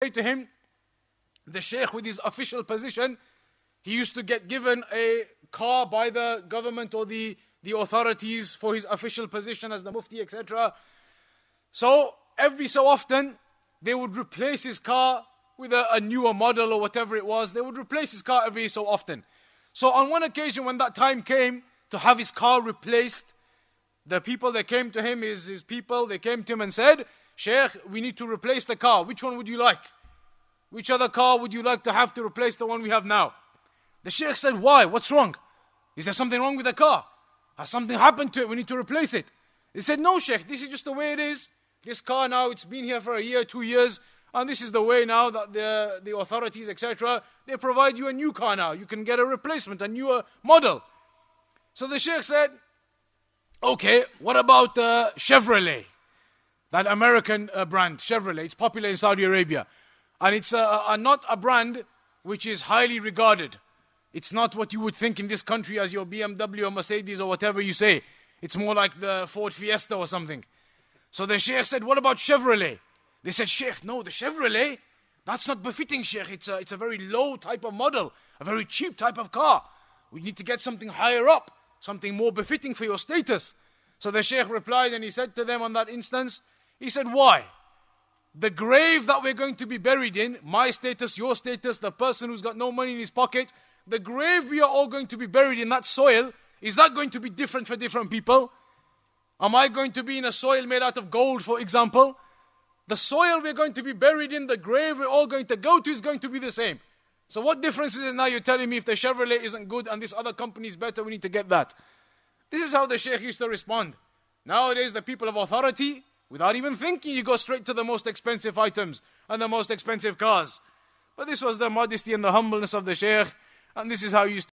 to him, the Shaykh with his official position, he used to get given a car by the government or the authorities for his official position as the Mufti, etc. So every so often, they would replace his car with a newer model or whatever it was. They would replace his car every so often. So on one occasion when that time came to have his car replaced, the people that came to him, his people, they came to him and said, Shaykh, we need to replace the car. Which one would you like? Which other car would you like to have to replace the one we have now? The Shaykh said, why? What's wrong? Is there something wrong with the car? Has something happened to it? We need to replace it. They said, no, Shaykh, this is just the way it is. This car now, it's been here for a year, 2 years, and this is the way now that the authorities, etc., they provide you a new car now. You can get a replacement, a newer model. So the Shaykh said, okay, what about Chevrolet? That American brand, Chevrolet. It's popular in Saudi Arabia. And it's not a brand which is highly regarded. It's not what you would think in this country as your BMW or Mercedes or whatever you say. It's more like the Ford Fiesta or something. So the Shaykh said, what about Chevrolet? They said, Shaykh, no, the Chevrolet, that's not befitting, Shaykh. It's a very low type of model, a very cheap type of car. We need to get something higher up, something more befitting for your status. So the Shaykh replied and he said to them on that instance, he said, why? The grave that we're going to be buried in, my status, your status, the person who's got no money in his pocket, the grave we are all going to be buried in, that soil, is that going to be different for different people? Am I going to be in a soil made out of gold, for example? The soil we're going to be buried in, the grave we're all going to go to is going to be the same. So what difference is it now you're telling me if the Chevrolet isn't good and this other company is better, we need to get that? This is how the Shaykh used to respond. Nowadays the people of authority, without even thinking, you go straight to the most expensive items and the most expensive cars. But this was the modesty and the humbleness of the Shaykh, and this is how he used to